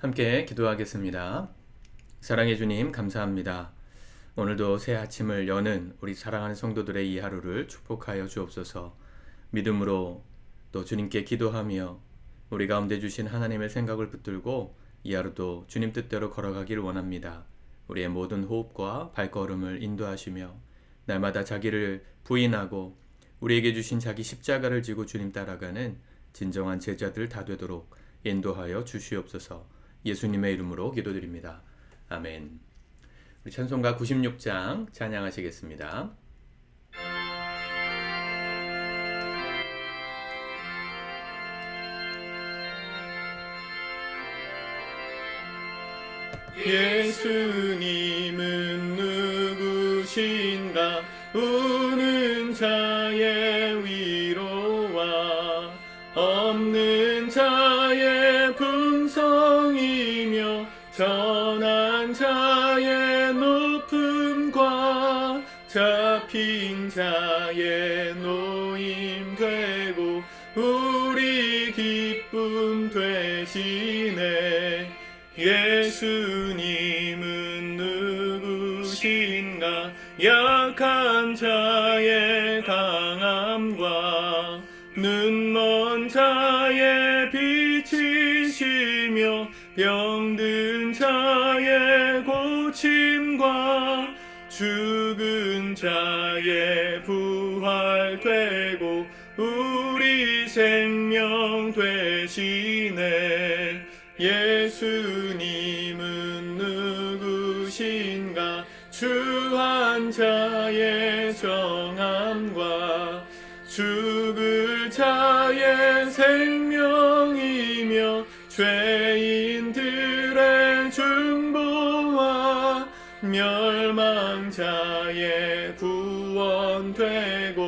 함께 기도하겠습니다. 사랑해 주님, 감사합니다. 오늘도 새 아침을 여는 우리 사랑하는 성도들의 이 하루를 축복하여 주옵소서. 믿음으로 또 주님께 기도하며 우리 가운데 주신 하나님의 생각을 붙들고 이 하루도 주님 뜻대로 걸어가길 원합니다. 우리의 모든 호흡과 발걸음을 인도하시며 날마다 자기를 부인하고 우리에게 주신 자기 십자가를 지고 주님 따라가는 진정한 제자들 다 되도록 인도하여 주시옵소서. 예수님의 이름으로 기도드립니다. 아멘. 우리 찬송가 96장 찬양하시겠습니다. 예수님은 누구신가? 우는 자의 위로와 없는 자의 풍성이며 전한 자의 높음과 잡힌 자의 노임 되고 우리 기쁨 되시네. 예수님은 누구신가? 약한 자의 강함과 눈먼 자의 빛이시며 병든 자의 고침과 죽은 자의 부활되고 우리 생명 되시네. 예수님은 누구신가? 주한 자의 정함과 죽을 자의 생명이며 죄인들의 중보와 멸망자의 구원되고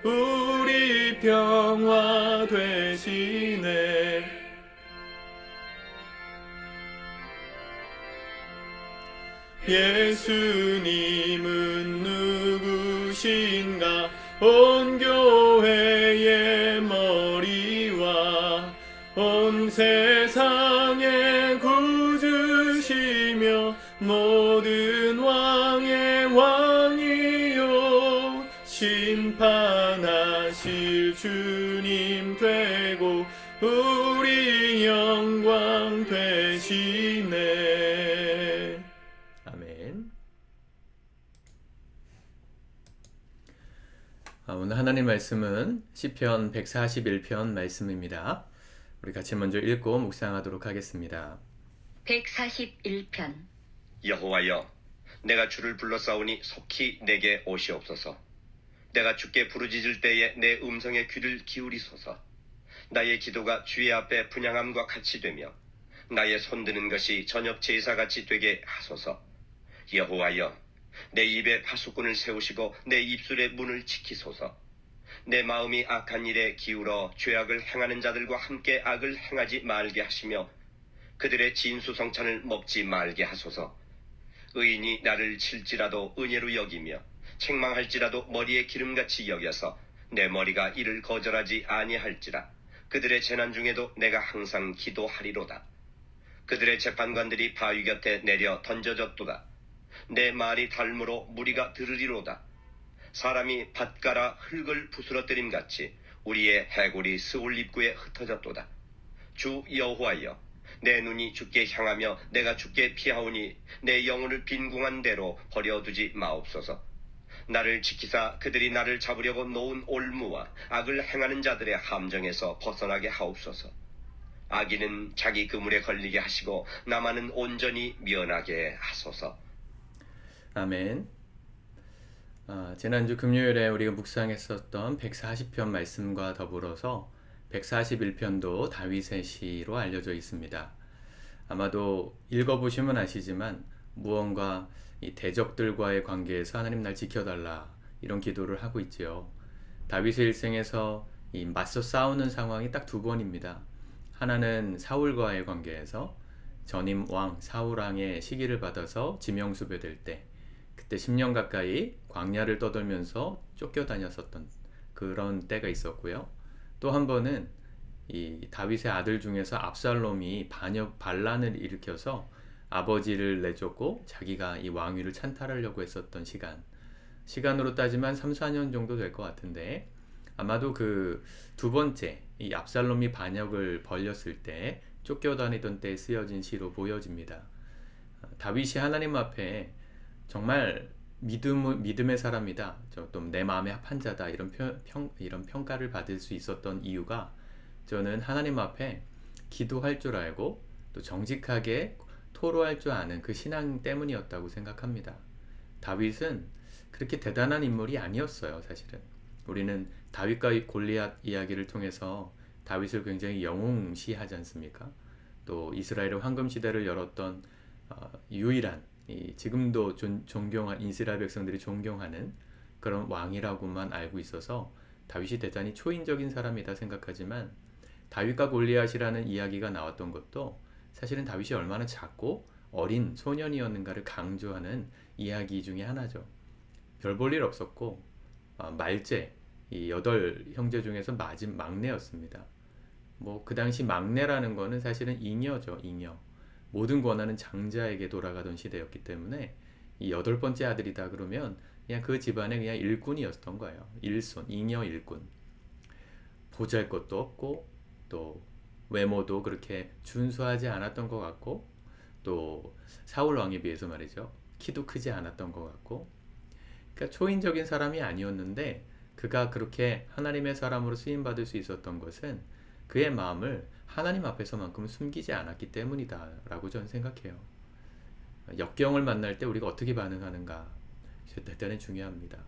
우리 평화 되시네. 예수님은 누구신가? 온 교회의 머리와 온 세상의 구주시며 모든 왕의 왕이요 심판하실 주님 되고 우리 영광 되시네. 아멘. 오늘 하나님 말씀은 시편 141편 말씀입니다. 우리 같이 먼저 읽고 묵상하도록 하겠습니다. 141편. 여호와여, 내가 주를 불러싸우니 속히 내게 오시옵소서. 내가 주께 부르짖을 때에 내 음성에 귀를 기울이소서. 나의 기도가 주의 앞에 분향함과 같이 되며 나의 손드는 것이 저녁 제사같이 되게 하소서. 여호와여, 내 입에 파수꾼을 세우시고 내 입술의 문을 지키소서. 내 마음이 악한 일에 기울어 죄악을 행하는 자들과 함께 악을 행하지 말게 하시며 그들의 진수성찬을 먹지 말게 하소서. 의인이 나를 칠지라도 은혜로 여기며 책망할지라도 머리에 기름같이 여겨서 내 머리가 이를 거절하지 아니할지라. 그들의 재난 중에도 내가 항상 기도하리로다. 그들의 재판관들이 바위 곁에 내려 던져졌도다. 내 말이 닳므로 무리가 들으리로다. 사람이 밭가라 흙을 부스러뜨림같이 우리의 해골이 스올 입구에 흩어졌도다. 주 여호와여, 내 눈이 주께 향하며 내가 주께 피하오니 내 영혼을 빈궁한 대로 버려두지 마옵소서. 나를 지키사 그들이 나를 잡으려고 놓은 올무와 악을 행하는 자들의 함정에서 벗어나게 하옵소서. 악인은 자기 그물에 걸리게 하시고 나만은 온전히 면하게 하소서. 아멘. 지난주 금요일에 우리가 묵상했었던 140편 말씀과 더불어서 141편도 다윗의 시로 알려져 있습니다. 아마도 읽어보시면 아시지만 무언가 이 대적들과의 관계에서 하나님 날 지켜달라 이런 기도를 하고 있지요. 다윗의 일생에서 이 맞서 싸우는 상황이 딱 두 번입니다. 하나는 사울과의 관계에서 전임 왕 사울 왕의 시기를 받아서 지명수배될 때, 그때 10년 가까이 광야를 떠돌면서 쫓겨다녔었던 그런 때가 있었고요. 또 한 번은 이 다윗의 아들 중에서 압살롬이 반란을 일으켜서 아버지를 내쫓고 자기가 이 왕위를 찬탈하려고 했었던 시간으로 따지면 3, 4년 정도 될 것 같은데, 아마도 그 두 번째 이 압살롬이 반역을 벌였을 때 쫓겨다니던 때에 쓰여진 시로 보여집니다. 다윗이 하나님 앞에 정말 믿음의 사람이다, 좀 내 마음에 합한 자다, 이런 평가를 받을 수 있었던 이유가, 저는 하나님 앞에 기도할 줄 알고 또 정직하게 토로할 줄 아는 그 신앙 때문이었다고 생각합니다. 다윗은 그렇게 대단한 인물이 아니었어요, 사실은. 우리는 다윗과 골리앗 이야기를 통해서 다윗을 굉장히 영웅시하지 않습니까? 또 이스라엘의 황금 시대를 열었던 유일한, 지금도 존경한, 이스라엘 백성들이 존경하는 그런 왕이라고만 알고 있어서 다윗이 대단히 초인적인 사람이다 생각하지만, 다윗과 골리앗이라는 이야기가 나왔던 것도 사실은 다윗이 얼마나 작고 어린 소년이었는가를 강조하는 이야기 중에 하나죠. 별 볼 일 없었고 말제, 이 8형제 중에서 막내였습니다. 뭐 그 당시 막내라는 거는 사실은 잉여죠, 잉여. 모든 권한은 장자에게 돌아가던 시대였기 때문에 이 8번째 아들이다 그러면 그냥 그 집안의 그냥 일꾼이었던 거예요. 일손, 잉여 일꾼. 보잘것도 없고 또 외모도 그렇게 준수하지 않았던 것 같고, 또 사울 왕에 비해서 말이죠, 키도 크지 않았던 것 같고, 그러니까 초인적인 사람이 아니었는데, 그가 그렇게 하나님의 사람으로 쓰임받을 수 있었던 것은 그의 마음을 하나님 앞에서만큼은 숨기지 않았기 때문이다 라고 저는 생각해요. 역경을 만날 때 우리가 어떻게 반응하는가 대단히 중요합니다.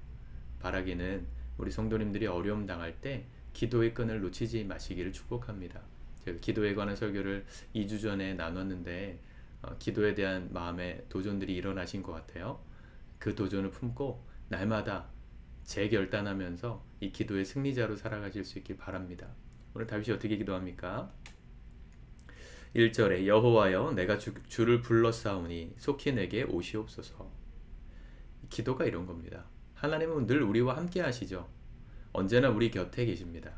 바라기는 우리 성도님들이 어려움 당할 때 기도의 끈을 놓치지 마시기를 축복합니다. 제가 기도에 관한 설교를 2주 전에 나눴는데 기도에 대한 마음의 도전들이 일어나신 것 같아요. 그 도전을 품고 날마다 재결단하면서 이 기도의 승리자로 살아가실 수 있길 바랍니다. 오늘 다윗이 어떻게 기도합니까? 1절에 여호와여 내가 주를 불렀사오니 속히 내게 오시옵소서. 기도가 이런 겁니다. 하나님은 늘 우리와 함께 하시죠. 언제나 우리 곁에 계십니다.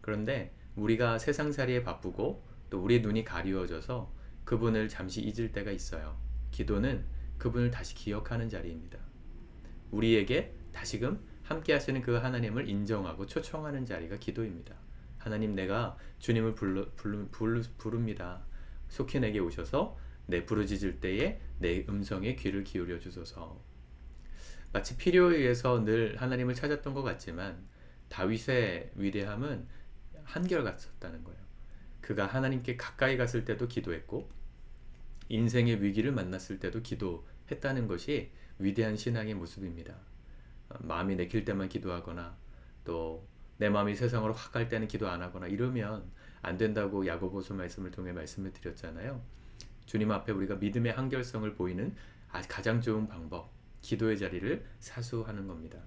그런데 우리가 세상살이에 바쁘고 또 우리 눈이 가리워져서 그분을 잠시 잊을 때가 있어요. 기도는 그분을 다시 기억하는 자리입니다. 우리에게 다시금 함께 하시는 그 하나님을 인정하고 초청하는 자리가 기도입니다. 하나님, 내가 주님을 부릅니다. 속히 내게 오셔서 내 부르짖을 때에 내 음성에 귀를 기울여 주소서. 마치 필요에 의해서 늘 하나님을 찾았던 것 같지만 다윗의 위대함은 한결같았다는 거예요. 그가 하나님께 가까이 갔을 때도 기도했고 인생의 위기를 만났을 때도 기도했다는 것이 위대한 신앙의 모습입니다. 마음이 내킬 때만 기도하거나 또 내 마음이 세상으로 확 갈 때는 기도 안 하거나 이러면 안 된다고 야고보서 말씀을 통해 말씀을 드렸잖아요. 주님 앞에 우리가 믿음의 한결성을 보이는 가장 좋은 방법, 기도의 자리를 사수하는 겁니다.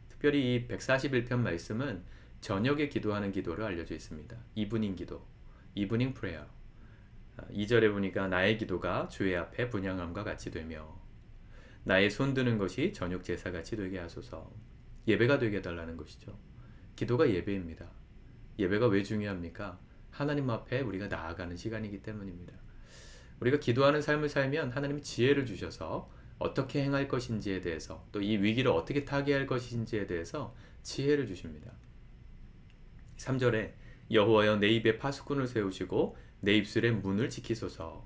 특별히 이 141편 말씀은 저녁에 기도하는 기도를 알려져 있습니다. 이브닝 기도, 이브닝 프레어. 2절에 보니까 나의 기도가 주의 앞에 분향함과 같이 되며 나의 손 드는 것이 저녁 제사 같이 되게 하소서. 예배가 되게 해달라는 것이죠. 기도가 예배입니다. 예배가 왜 중요합니까? 하나님 앞에 우리가 나아가는 시간이기 때문입니다. 우리가 기도하는 삶을 살면 하나님이 지혜를 주셔서 어떻게 행할 것인지에 대해서, 또 이 위기를 어떻게 타개할 것인지에 대해서 지혜를 주십니다. 3절에 여호와여 내 입에 파수꾼을 세우시고 내 입술의 문을 지키소서.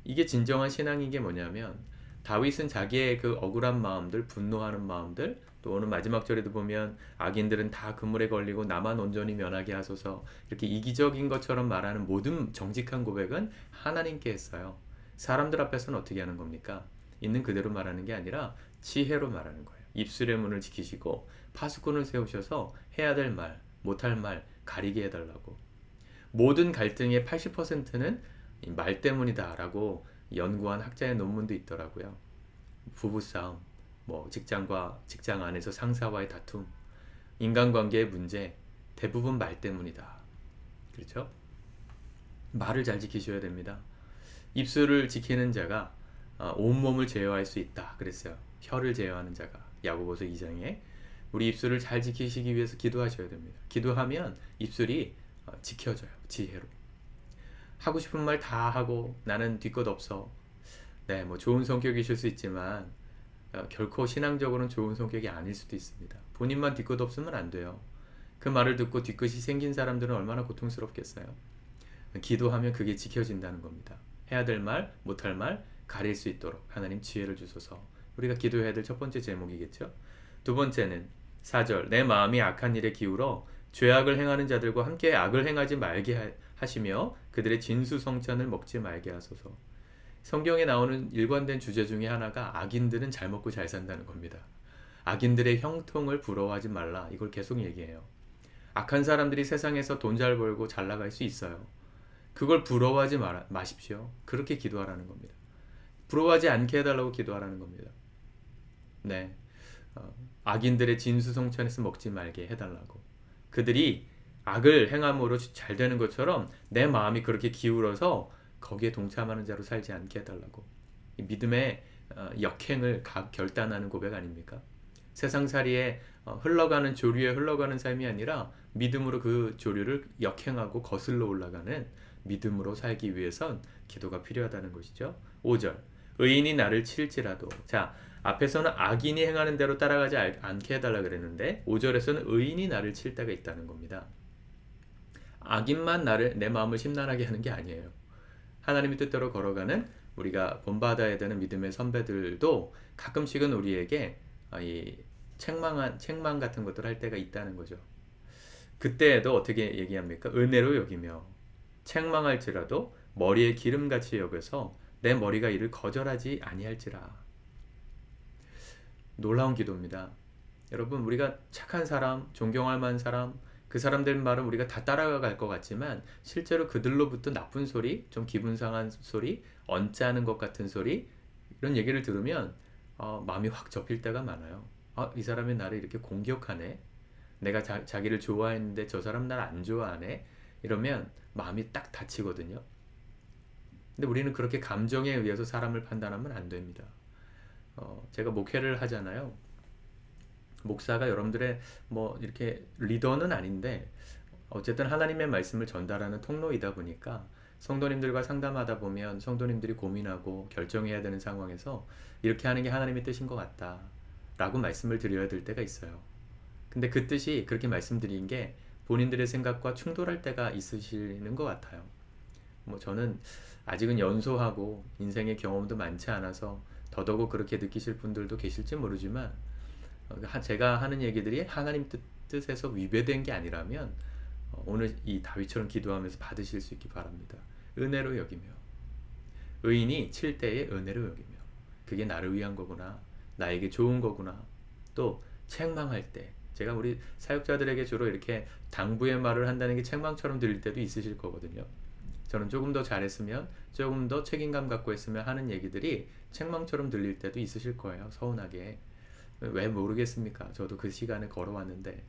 이게 진정한 신앙인 게 뭐냐면, 다윗은 자기의 그 억울한 마음들, 분노하는 마음들, 또 오늘 마지막 절에도 보면 악인들은 다 그물에 걸리고 나만 온전히 면하게 하소서, 이렇게 이기적인 것처럼 말하는 모든 정직한 고백은 하나님께 했어요. 사람들 앞에서는 어떻게 하는 겁니까? 있는 그대로 말하는 게 아니라 지혜로 말하는 거예요. 입술의 문을 지키시고 파수꾼을 세우셔서 해야 될 말, 못할 말 가리게 해달라고. 모든 갈등의 80%는 말 때문이다 라고 연구한 학자의 논문도 있더라고요. 부부싸움, 직장 안에서 상사와의 다툼, 인간관계의 문제, 대부분 말 때문이다. 그렇죠? 말을 잘 지키셔야 됩니다. 입술을 지키는 자가 온몸을 제어할 수 있다 그랬어요. 혀를 제어하는 자가. 야고보서 2장에 우리 입술을 잘 지키시기 위해서 기도하셔야 됩니다. 기도하면 입술이 지켜줘요. 지혜로. 하고 싶은 말 다 하고 나는 뒤끝 없어. 네, 뭐 좋은 성격이실 수 있지만 결코 신앙적으로는 좋은 성격이 아닐 수도 있습니다. 본인만 뒤끝 없으면 안 돼요. 그 말을 듣고 뒤끝이 생긴 사람들은 얼마나 고통스럽겠어요. 기도하면 그게 지켜진다는 겁니다. 해야 될 말, 못할 말 가릴 수 있도록 하나님 지혜를 주소서. 우리가 기도해야 될 첫 번째 제목이겠죠. 두 번째는 4절 내 마음이 악한 일에 기울어 죄악을 행하는 자들과 함께 악을 행하지 말게 하시며 그들의 진수성찬을 먹지 말게 하소서. 성경에 나오는 일관된 주제 중에 하나가 악인들은 잘 먹고 잘 산다는 겁니다. 악인들의 형통을 부러워하지 말라. 이걸 계속 얘기해요. 악한 사람들이 세상에서 돈 잘 벌고 잘 나갈 수 있어요. 그걸 부러워하지 마십시오. 그렇게 기도하라는 겁니다. 부러워하지 않게 해달라고 기도하라는 겁니다. 네, 악인들의 진수성찬에서 먹지 말게 해달라고. 그들이 악을 행함으로 잘 되는 것처럼 내 마음이 그렇게 기울어서 거기에 동참하는 자로 살지 않게 해달라고. 이 믿음의 역행을 결단하는 고백 아닙니까? 세상살이에 흘러가는 조류에 흘러가는 삶이 아니라 믿음으로 그 조류를 역행하고 거슬러 올라가는 믿음으로 살기 위해선 기도가 필요하다는 것이죠. 5절 의인이 나를 칠지라도. 자, 앞에서는 악인이 행하는 대로 따라가지 않게 해달라 그랬는데 5절에서는 의인이 나를 칠 때가 있다는 겁니다. 악인만 내 마음을 심란하게 하는 게 아니에요. 하나님의 뜻대로 걸어가는 우리가 본받아야 되는 믿음의 선배들도 가끔씩은 우리에게 이 책망 같은 것들 할 때가 있다는 거죠. 그때에도 어떻게 얘기합니까? 은혜로 여기며 책망할지라도 머리에 기름같이 여겨서 내 머리가 이를 거절하지 아니할지라. 놀라운 기도입니다. 여러분, 우리가 착한 사람, 존경할 만한 사람, 그 사람들 말은 우리가 다 따라갈 것 같지만 실제로 그들로부터 나쁜 소리, 좀 기분 상한 소리, 언짢은 것 같은 소리, 이런 얘기를 들으면 마음이 확 접힐 때가 많아요. 이 사람이 나를 이렇게 공격하네. 내가 자기를 좋아했는데 저 사람 날 안 좋아하네. 이러면 마음이 딱 다치거든요. 근데 우리는 그렇게 감정에 의해서 사람을 판단하면 안 됩니다. 제가 목회를 하잖아요. 목사가 여러분들의 뭐 이렇게 리더는 아닌데 어쨌든 하나님의 말씀을 전달하는 통로이다 보니까 성도님들과 상담하다 보면 성도님들이 고민하고 결정해야 되는 상황에서 이렇게 하는 게 하나님의 뜻인 것 같다 라고 말씀을 드려야 될 때가 있어요. 근데 그 뜻이 그렇게 말씀드린 게 본인들의 생각과 충돌할 때가 있으시는 것 같아요. 뭐 저는 아직은 연소하고 인생의 경험도 많지 않아서 더더욱 그렇게 느끼실 분들도 계실지 모르지만 제가 하는 얘기들이 하나님 뜻에서 위배된 게 아니라면 오늘 이 다윗처럼 기도하면서 받으실 수 있기 바랍니다. 은혜로 여기며 의인이 칠 때에 은혜로 여기며 그게 나를 위한 거구나, 나에게 좋은 거구나. 또 책망할 때 제가 우리 사역자들에게 주로 이렇게 당부의 말을 한다는 게 책망처럼 들릴 때도 있으실 거거든요. 저는 조금 더 잘했으면, 조금 더 책임감 갖고 했으면 하는 얘기들이 책망처럼 들릴 때도 있으실 거예요. 서운하게. 왜 모르겠습니까? 저도 그 시간에 걸어왔는데.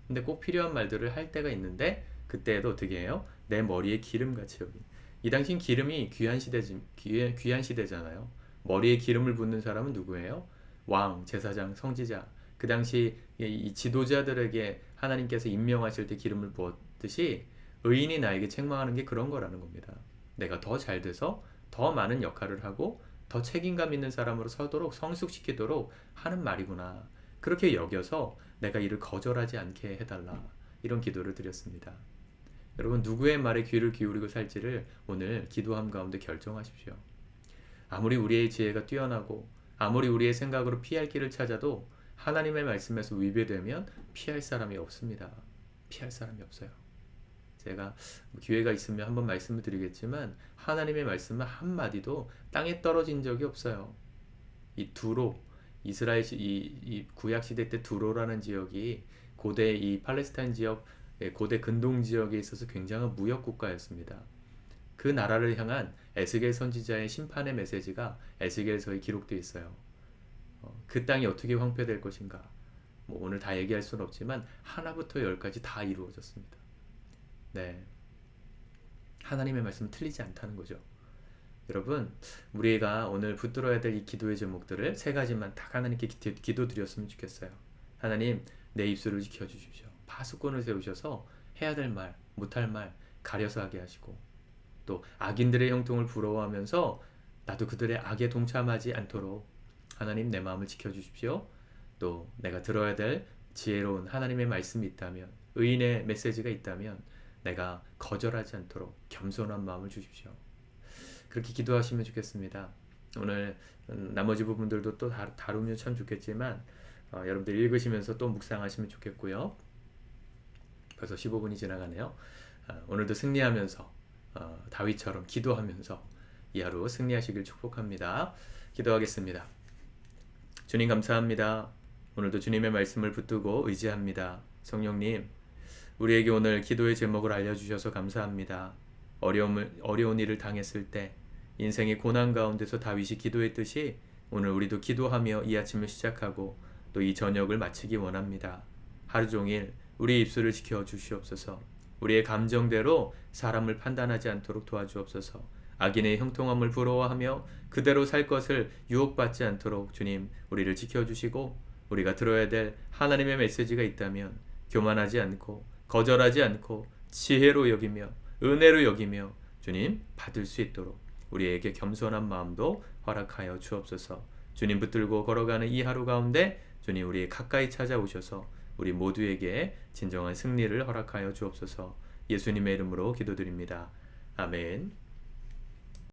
근데 꼭 필요한 말들을 할 때가 있는데 그때도 어떻게 해요? 내 머리에 기름같이 여긴. 이 당시엔 기름이 귀한 시대잖아요. 머리에 기름을 붓는 사람은 누구예요? 왕, 제사장, 선지자. 그 당시 이 지도자들에게 하나님께서 임명하실 때 기름을 부었듯이 의인이 나에게 책망하는 게 그런 거라는 겁니다. 내가 더 잘 돼서 더 많은 역할을 하고 더 책임감 있는 사람으로 서도록 성숙시키도록 하는 말이구나. 그렇게 여겨서 내가 이를 거절하지 않게 해달라. 이런 기도를 드렸습니다. 여러분, 누구의 말에 귀를 기울이고 살지를 오늘 기도함 가운데 결정하십시오. 아무리 우리의 지혜가 뛰어나고 아무리 우리의 생각으로 피할 길을 찾아도 하나님의 말씀에서 위배되면 피할 사람이 없습니다. 피할 사람이 없어요. 제가 기회가 있으면 한번 말씀을 드리겠지만 하나님의 말씀은 한마디도 땅에 떨어진 적이 없어요. 이 두로, 이스라엘 이 구약 시대 때 두로라는 지역이 고대 이 팔레스타인 지역, 고대 근동 지역에 있어서 굉장한 무역 국가였습니다. 그 나라를 향한 에스겔 선지자의 심판의 메시지가 에스겔서에 기록되어 있어요. 그 땅이 어떻게 황폐될 것인가? 뭐 오늘 다 얘기할 수는 없지만 하나부터 열까지 다 이루어졌습니다. 네, 하나님의 말씀은 틀리지 않다는 거죠. 여러분, 우리가 오늘 붙들어야 될 이 기도의 제목들을 세 가지만 딱 하나님께 기도 드렸으면 좋겠어요. 하나님, 내 입술을 지켜주십시오. 파수꾼을 세우셔서 해야 될 말, 못할 말 가려서 하게 하시고, 또 악인들의 형통을 부러워하면서 나도 그들의 악에 동참하지 않도록 하나님 내 마음을 지켜주십시오. 또 내가 들어야 될 지혜로운 하나님의 말씀이 있다면, 의인의 메시지가 있다면 내가 거절하지 않도록 겸손한 마음을 주십시오. 그렇게 기도하시면 좋겠습니다. 오늘 나머지 부분들도 또 다루면 참 좋겠지만 여러분들 읽으시면서 또 묵상하시면 좋겠고요. 벌써 15분이 지나가네요. 오늘도 승리하면서 다윗처럼 기도하면서 이 하루 승리하시길 축복합니다. 기도하겠습니다. 주님 감사합니다. 오늘도 주님의 말씀을 붙들고 의지합니다. 성령님, 우리에게 오늘 기도의 제목을 알려주셔서 감사합니다. 어려운 일을 당했을 때 인생의 고난 가운데서 다윗이 기도했듯이 오늘 우리도 기도하며 이 아침을 시작하고 또 이 저녁을 마치기 원합니다. 하루 종일 우리 입술을 지켜 주시옵소서. 우리의 감정대로 사람을 판단하지 않도록 도와주옵소서. 악인의 형통함을 부러워하며 그대로 살 것을 유혹받지 않도록 주님 우리를 지켜주시고, 우리가 들어야 될 하나님의 메시지가 있다면 교만하지 않고 거절하지 않고 지혜로 여기며 은혜로 여기며 주님 받을 수 있도록 우리에게 겸손한 마음도 허락하여 주옵소서. 주님 붙들고 걸어가는 이 하루 가운데 주님 우리 가까이 찾아오셔서 우리 모두에게 진정한 승리를 허락하여 주옵소서. 예수님의 이름으로 기도드립니다. 아멘.